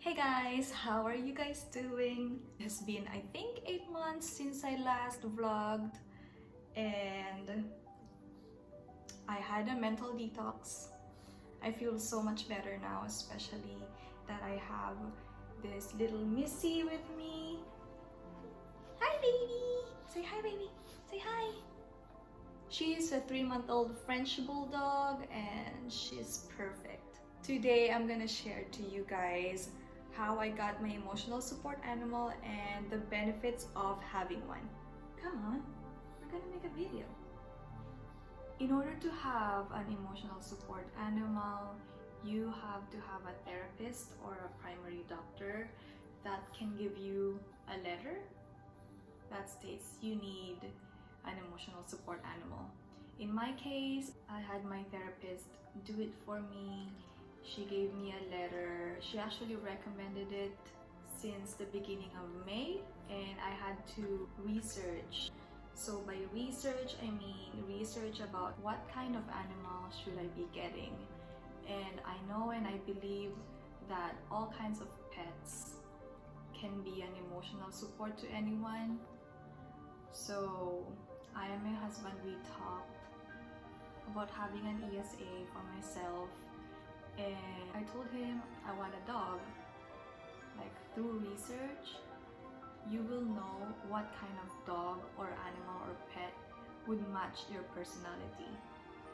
Hey guys, how are you guys doing? It has been I think 8 months since I last vlogged, and I had a mental detox. I feel so much better now, especially that I have this little Missy with me. Hi baby! Say hi baby! Say hi! She's a 3-month-old French bulldog and she's perfect. Today I'm gonna share to you guys how I got my emotional support animal and the benefits of having one. Come on, we're gonna make a video. In order to have an emotional support animal, you have to have a therapist or a primary doctor that can give you a letter that states you need an emotional support animal. In my case, I had my therapist do it for me. She gave me a letter. She actually recommended it since the beginning of May, and I had to research. So by research, I mean research about what kind of animal should I be getting. And I know and I believe that all kinds of pets can be an emotional support to anyone. So I and my husband, we talked about having an ESA for myself, and I told him I want a dog. Like, through research, you will know what kind of dog or animal or pet would match your personality.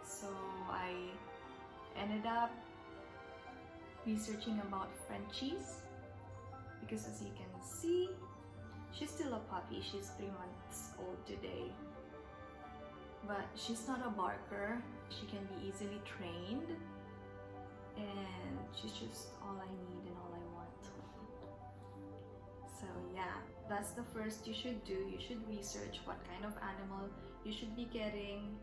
So I ended up researching about Frenchies, because as you can see, she's still a puppy. She's 3 months old today. But she's not a barker. She can be easily trained. And she's just all I need and all I want. So yeah, that's the first you should do. You should research what kind of animal you should be getting.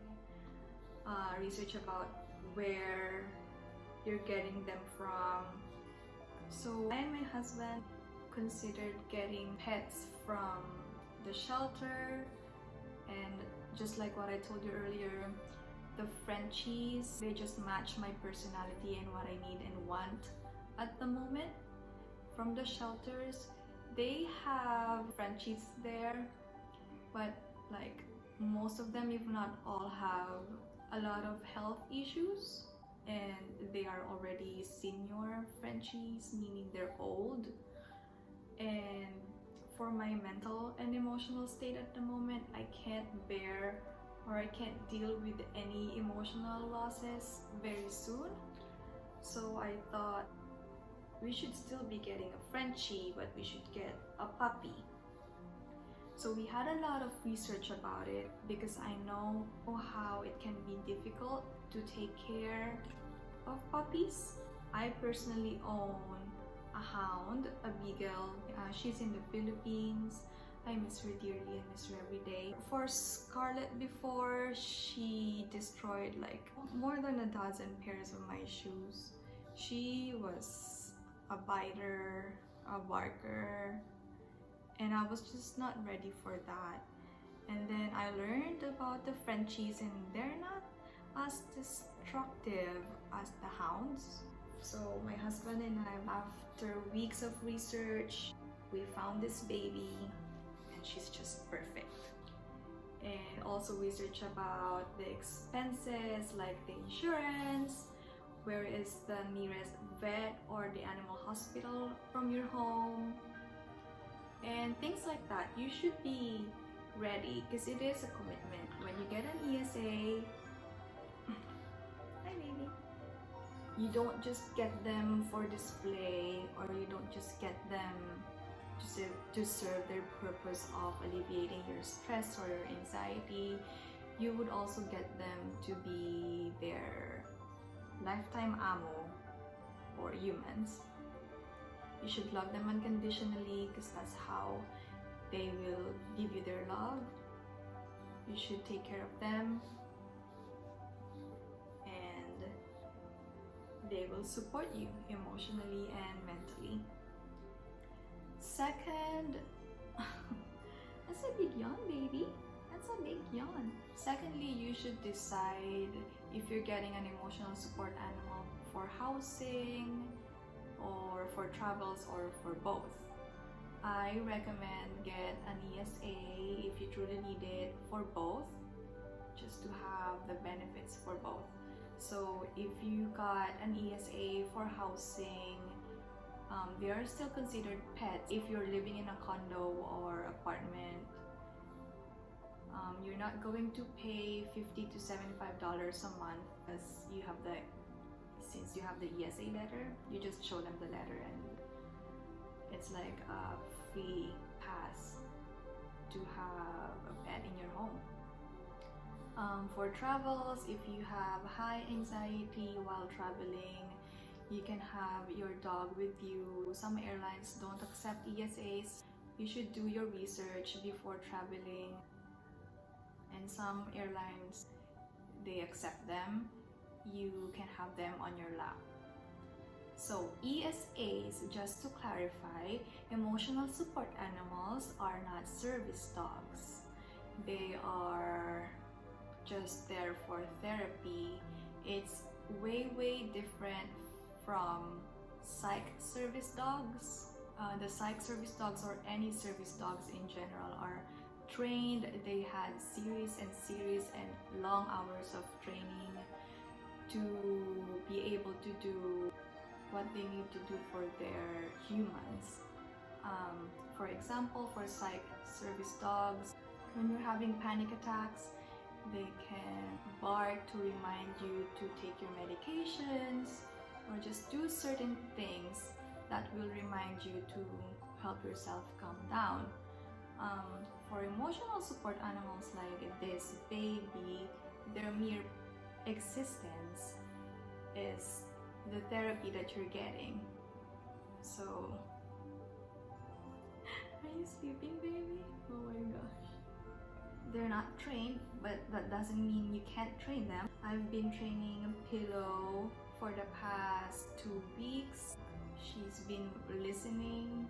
Research about where you're getting them from. So I and my husband considered getting pets from the shelter, and just like what I told you earlier, the Frenchies, they just match my personality and what I need and want at the moment. From the shelters, they have Frenchies there, but like most of them, if not all, have a lot of health issues, and they are already senior Frenchies, meaning they're old. And for my mental and emotional state at the moment, I can't bear or I can't deal with any emotional losses very soon. So I thought we should still be getting a Frenchie, but we should get a puppy. So we had a lot of research about it, because I know how it can be difficult to take care of puppies. I personally own a hound, a beagle. She's in the Philippines. I miss her dearly. I miss her every day. For Scarlett, before, she destroyed like more than a dozen pairs of my shoes. She was a biter, a barker, and I was just not ready for that. And then I learned about the Frenchies, and they're not as destructive as the hounds. So my husband and I, after weeks of research, we found this baby, and she's just perfect. And also research about the expenses, like the insurance, where is the nearest vet or the animal hospital from your home, and things like that. You should be ready, because it is a commitment. When you get an ESA, hi baby, you don't just get them for display, or you don't just get them to serve their purpose of alleviating your stress or your anxiety. You would also get them to be their lifetime amo or humans. You should love them unconditionally, because that's how they will give you their love. You should take care of them, and they will support you emotionally and mentally. Second, that's a big yawn, baby. That's a big yawn. Secondly, you should decide if you're getting an emotional support animal for housing, or for travels or for both. I recommend get an ESA if you truly need it for both, just to have the benefits for both. So if you got an ESA for housing, they are still considered pets. If you're living in a condo or apartment, you're not going to pay $50 to $75 a month, because since you have the ESA letter, you just show them the letter and it's like a free pass to have a pet in your home. For travels, if you have high anxiety while traveling, you can have your dog with you. Some airlines don't accept ESAs. You should do your research before traveling. And some airlines, they accept them. You can have them on your lap. So ESAs, just to clarify, emotional support animals are not service dogs. They are just there for therapy. It's way different from psych service dogs. The psych service dogs, or any service dogs in general, are trained. They had series and long hours of training to be able to do what they need to do for their humans. For example, for psych service dogs, when you're having panic attacks, they can bark to remind you to take your medications, or just do certain things that will remind you to help yourself calm down. For emotional support animals like this baby, their mere existence is the therapy that you're getting. So, are you sleeping, baby? Oh my gosh. They're not trained, but that doesn't mean you can't train them. I've been training Pillow for the past 2 weeks. She's been listening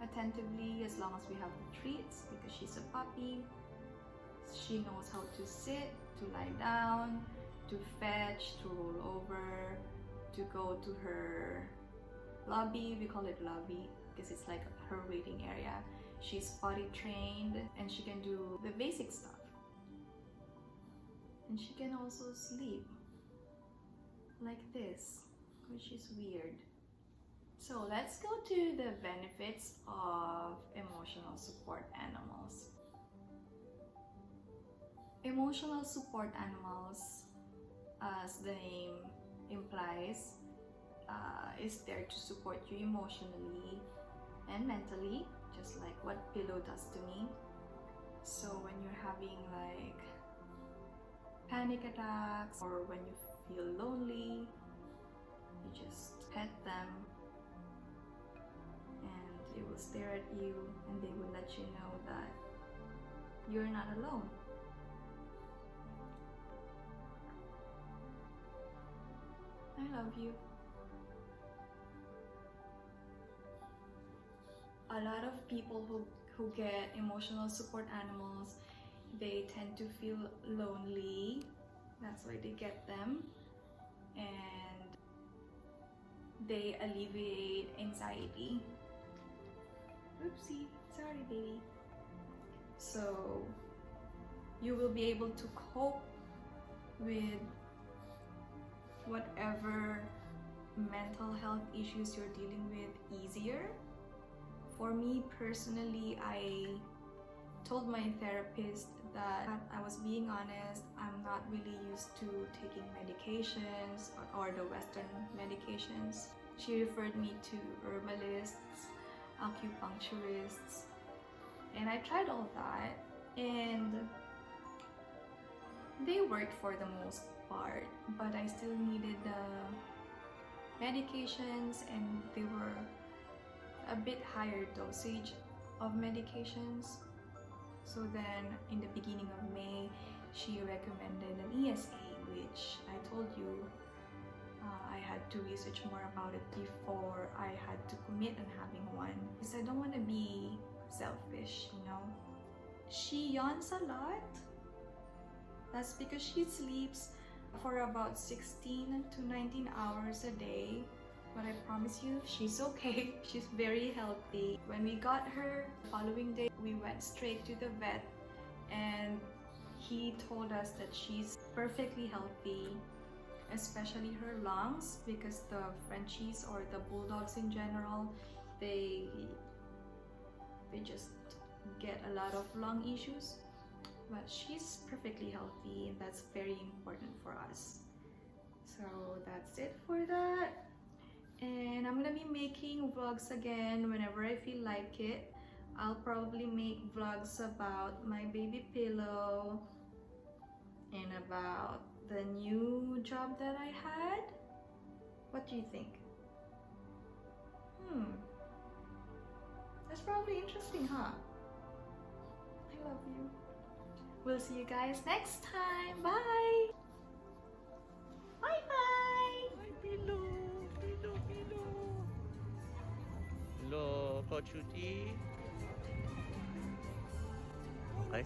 attentively as long as we have the treats, because she's a puppy. She knows how to sit, to lie down, to fetch, to roll over, to go to her lobby. We call it lobby because it's like her waiting area. She's potty trained and she can do the basic stuff. And she can also sleep like this, which is weird. So let's go to the benefits of emotional support animals. Emotional support animals, as the name implies, is there to support you emotionally and mentally, just like what Pillow does to me. So when you're having like panic attacks, or when you feel lonely, you just pet them and they will stare at you and they will let you know that you're not alone. I love you. A lot of people who get emotional support animals, they tend to feel lonely. That's why they get them. And they alleviate anxiety. Oopsie, sorry baby. So you will be able to cope with whatever mental health issues you're dealing with easier. For me personally, I told my therapist that I was being honest, I'm not really used to taking medications or the Western medications. She referred me to herbalists, acupuncturists, and I tried all that, and they worked for the most part, but I still needed the medications, and they were a bit higher dosage of medications. So then in the beginning of May, she recommended an ESA, which I told you I had to research more about it before I had to commit on having one, because I don't want to be selfish, you know. She yawns a lot. That's because she sleeps for about 16 to 19 hours a day, but I promise you, she's okay. She's very healthy. When we got her, the following day, we went straight to the vet, and he told us that she's perfectly healthy, especially her lungs, because the Frenchies or the bulldogs in general, they just get a lot of lung issues. But she's perfectly healthy, and that's very important for us. So that's it for that. And I'm gonna be making vlogs again whenever I feel like it. I'll probably make vlogs about my baby pillow and about the new job that I had. What do you think? That's probably interesting, huh? I love you. We'll see you guys next time. Bye! Bye-bye! Hi, Milo. Milo. Hello, Coach Uti. Okay.